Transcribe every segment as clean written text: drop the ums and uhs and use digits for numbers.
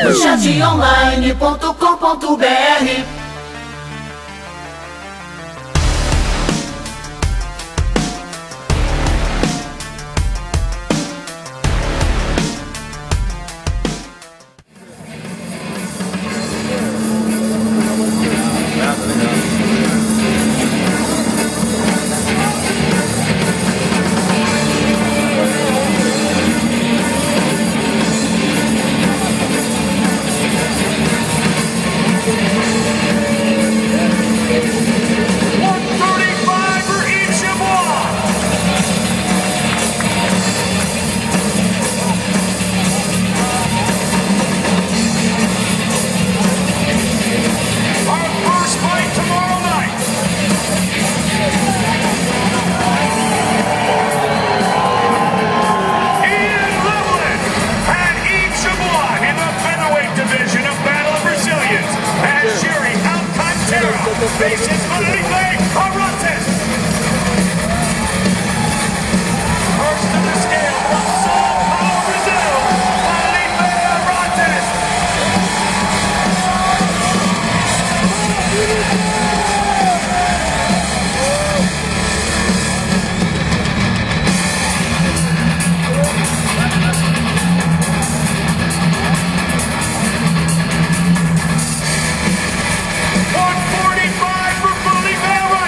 mancheteonline.com.br. Faces Vale, first to the scale from Sao Paulo, Brazil, Vale. 145 for Vale.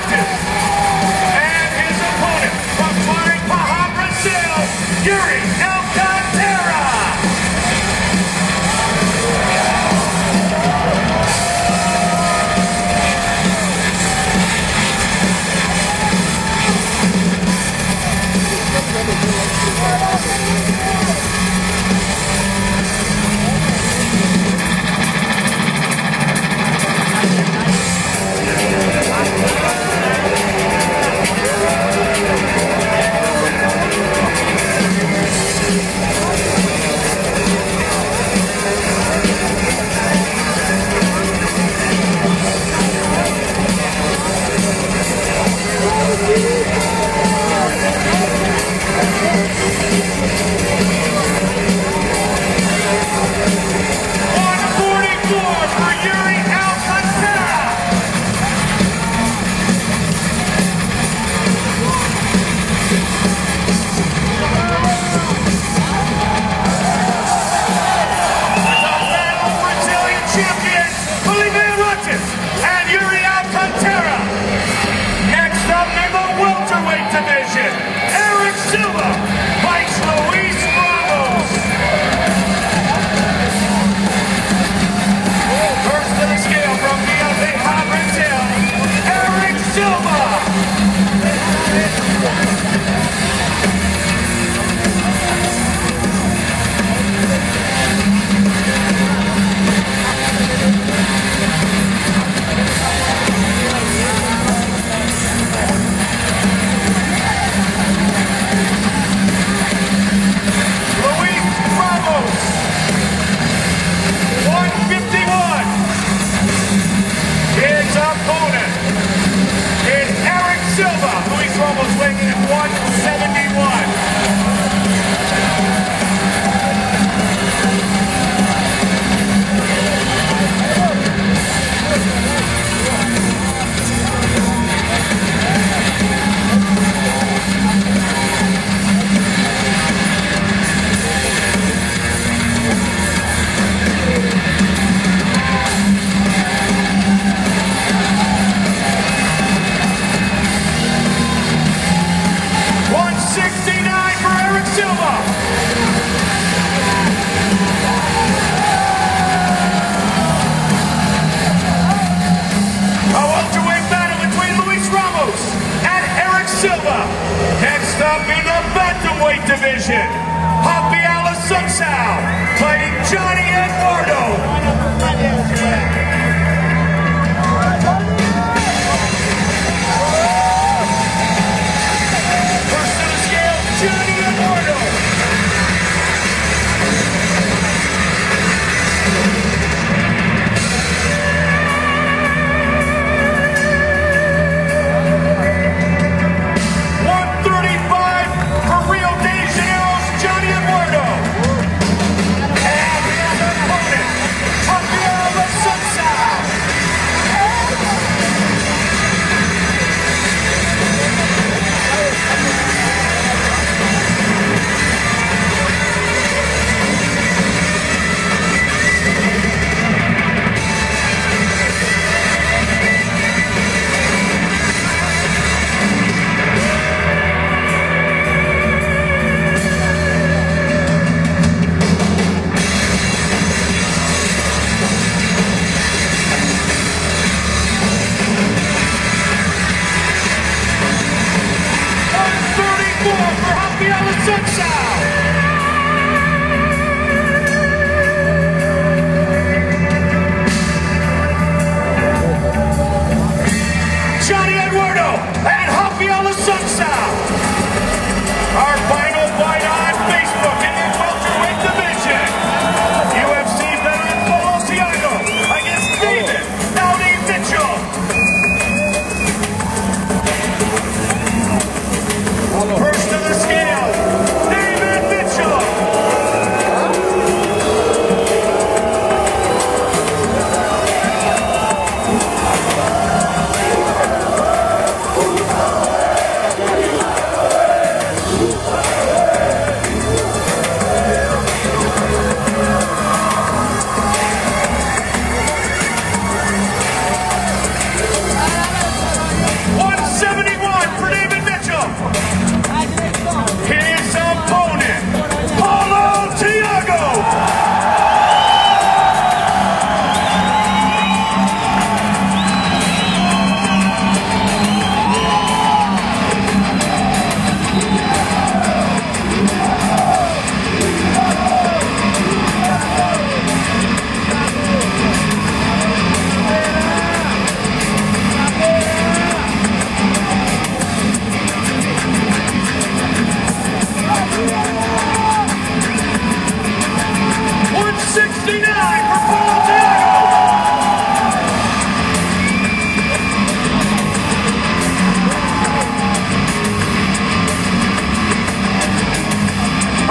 169 for Portal.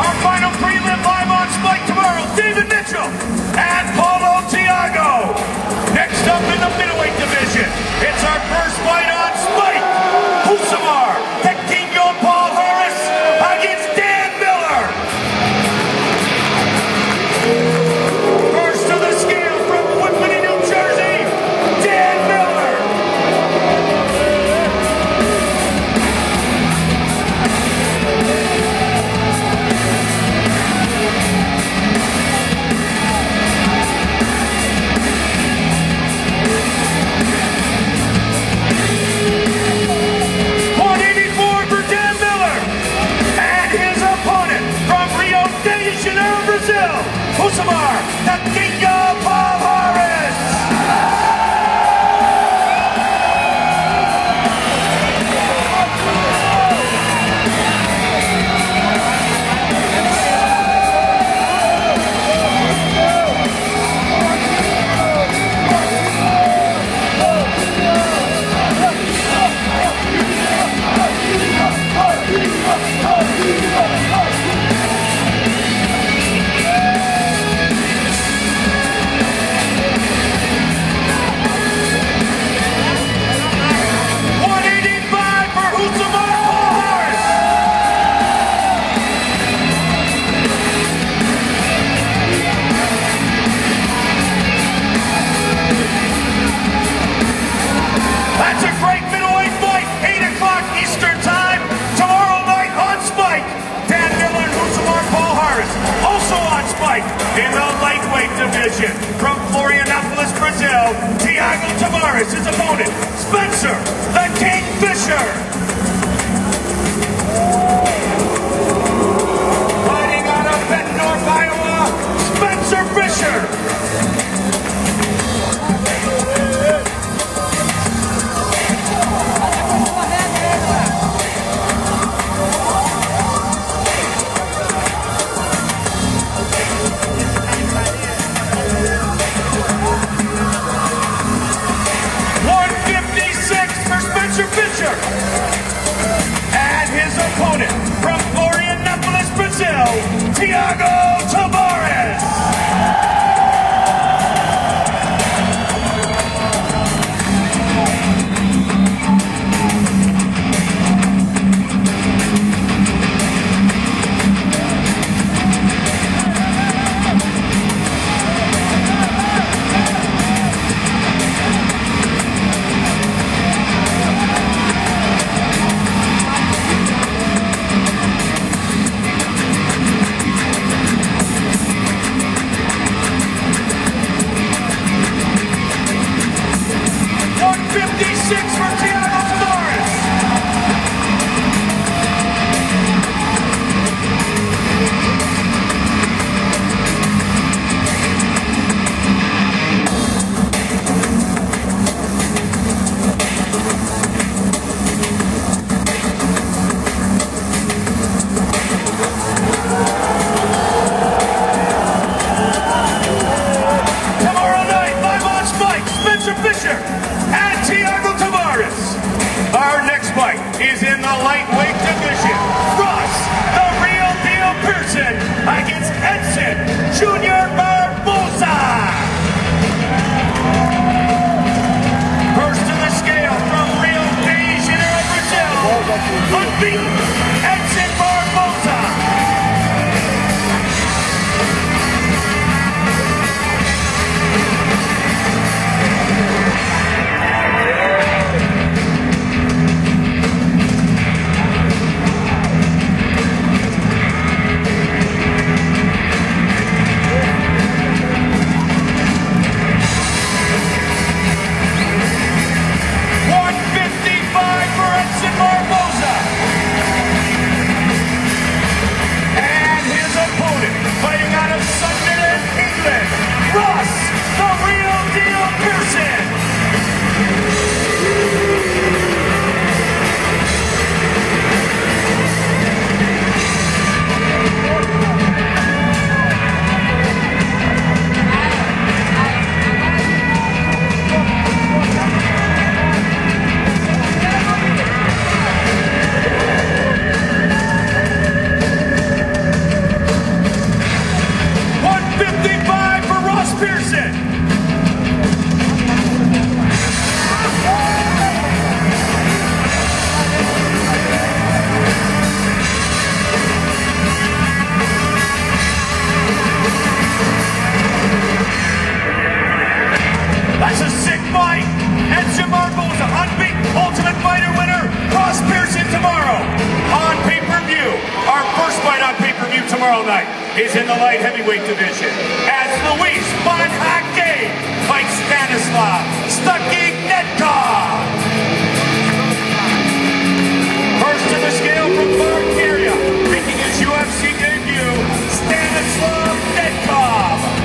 Our final prelim live on Spike tomorrow, David Mitchell and Paulo Tiago. Next up in the middleweight division, it's our first fight on Spike. Husamar, the King of Paul Harris against Dan Miller. First to the scale from Whippany, New Jersey, Dan Miller. Husamar, the King of Paul Harris! In the lightweight division, from Florianopolis, Brazil, Thiago Tavares, his opponent, Spencer, the King Fisher. Fighting out of Bettendorf, Iowa, Spencer Fisher. And his opponent from Florianopolis, Brazil, Thiago Tavares. is in the light heavyweight division as Luis Van Hake fights Stanislav Stucky-Netkov. First to the scale from Bulgaria, making his UFC debut, Stanislav Netkov.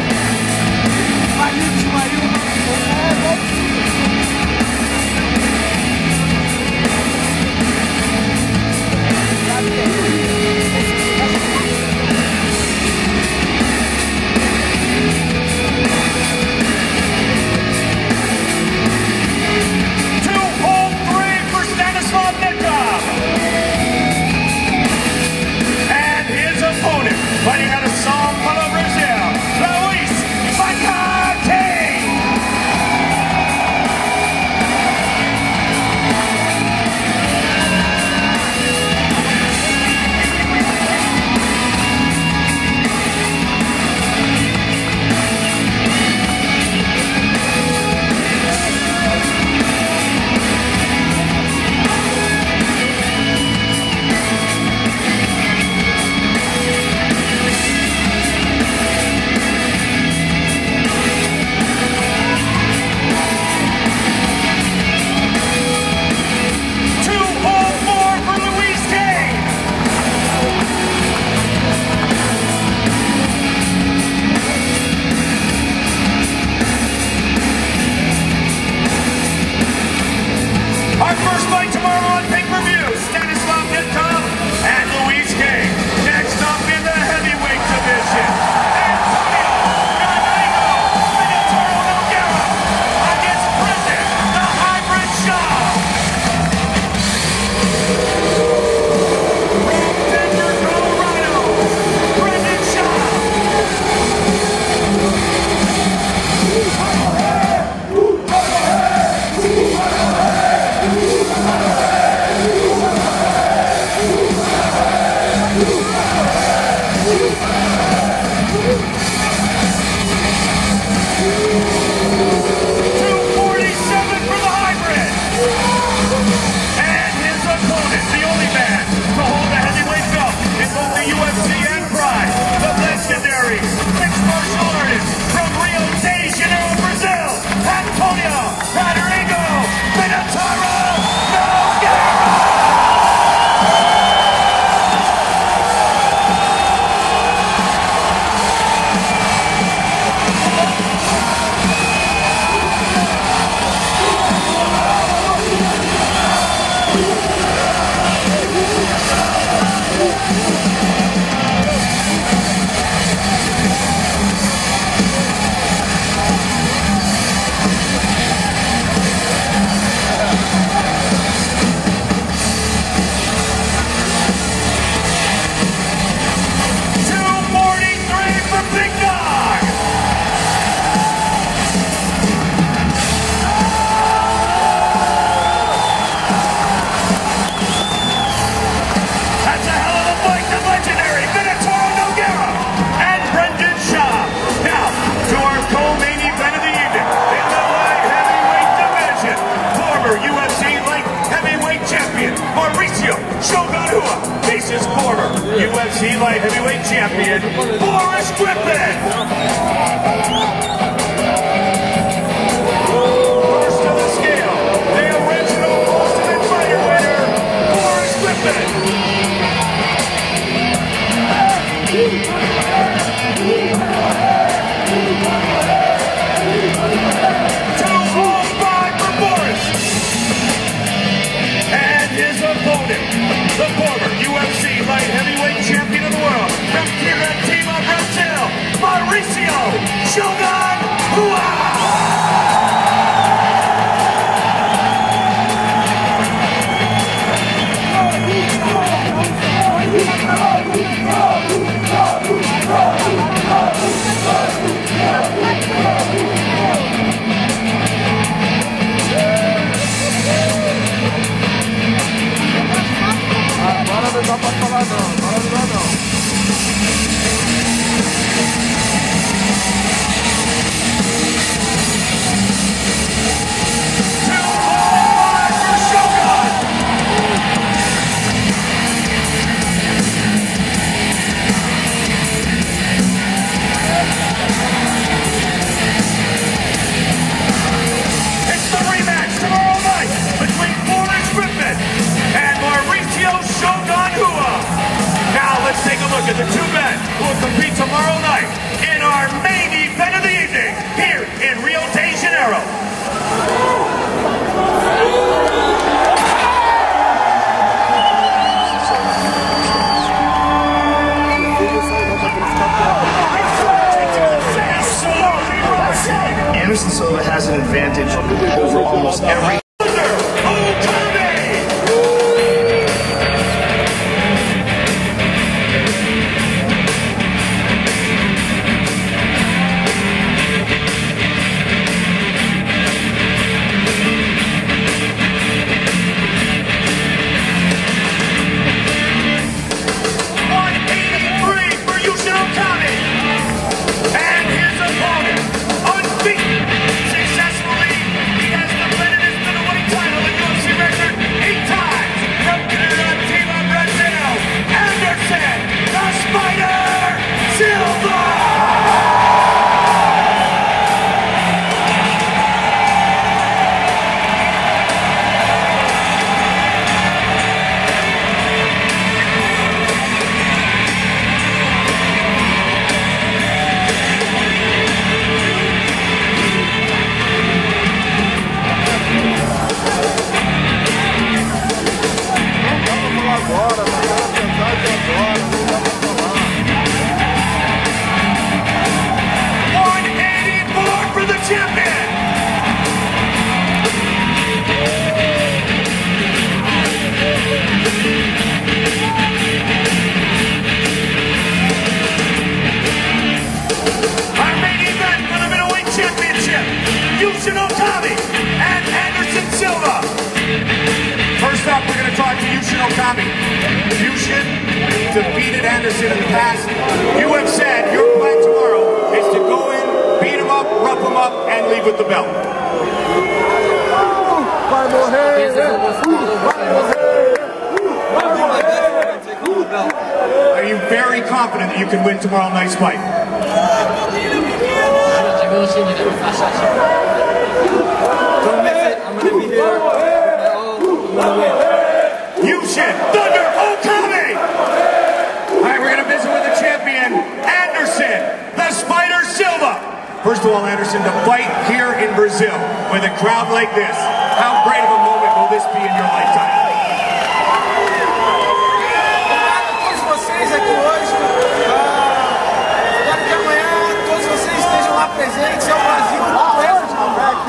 and so it has an advantage over almost every. Defeated Anderson in the past. You have said your plan tomorrow is to go in, beat him up, rough him up, and leave with the belt. Are you very confident that you can win tomorrow night's fight? Don't miss it. I'm going to be here. Yushin Thunder Okami! Alright, we're going to visit with the champion, Anderson, the Spider Silva. First of all, Anderson, to fight here in Brazil with a crowd like this, how great of a moment will this be in your lifetime? Obrigado a todos vocês aqui hoje. Espero que amanhã todos vocês estejam lá presentes. É o Brasil completo de lugar aqui.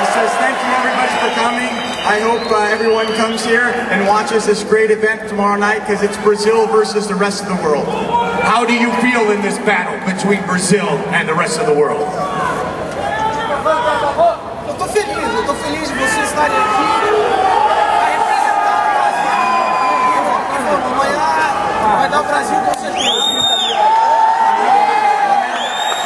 He says thank you everybody for coming. I hope everyone comes here and watches this great event tomorrow night because it's Brazil versus the rest of the world. How do you feel in this battle between Brazil and the rest of the world? Eu tô feliz de vocês estarem aqui para representar o Brasil. Amanhã vai dar o Brasil com certeza.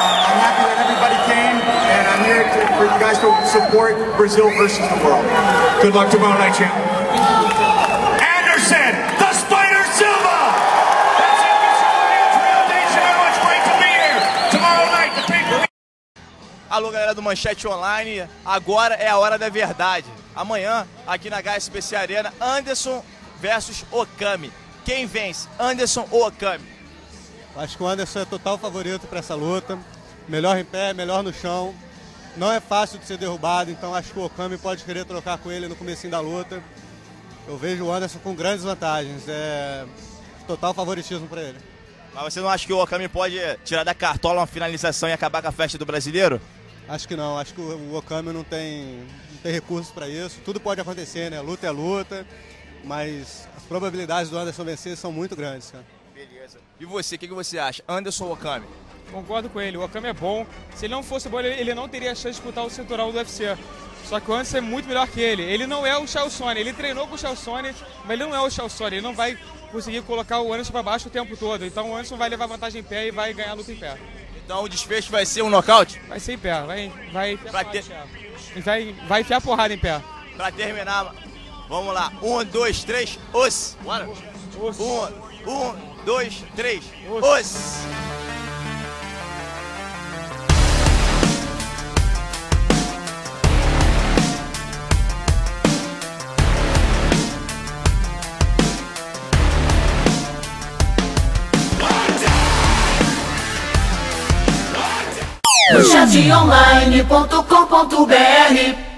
I'm happy that everybody came and I'm here for you guys to support Brazil versus the world. Good luck tomorrow night, champ. Anderson, the Spider Silva! That's it, Mr. Audience. Real Nation, everyone's great to be here. Tomorrow night, the pay-per-view. Alô, galera do Manchete Online, agora é a hora da verdade. Amanhã, aqui na HSBC Arena, Anderson versus Okami. Quem vence, Anderson ou Okami? Acho que o Anderson é total favorito para essa luta. Melhor em pé, melhor no chão. Não é fácil de ser derrubado, então acho que o Okami pode querer trocar com ele no comecinho da luta. Eu vejo o Anderson com grandes vantagens, é total favoritismo para ele. Mas você não acha que o Okami pode tirar da cartola uma finalização e acabar com a festa do brasileiro? Acho que não, acho que o Okami não tem recursos para isso. Tudo pode acontecer, né? Luta é luta, mas as probabilidades do Anderson vencer são muito grandes, cara. Beleza. E você, o que você acha? Anderson ou Okami? Concordo com ele, o Okami é bom. Se ele não fosse bom, ele não teria chance de disputar o cinturão do UFC. Só que o Anderson é muito melhor que ele. Ele não é o Chalsone, ele treinou com o Chalsone, mas ele não é o Chalsone. Ele não vai conseguir colocar o Anderson para baixo o tempo todo. Então o Anderson vai levar vantagem em pé e vai ganhar a luta em pé. Então o desfecho vai ser um nocaute? Vai ser em pé, vai enfiar porrada em pé. Pra terminar, vamos lá. 1, 2, 3, os! Bora! 1, 2, 3, os! Mancheteonline.com.br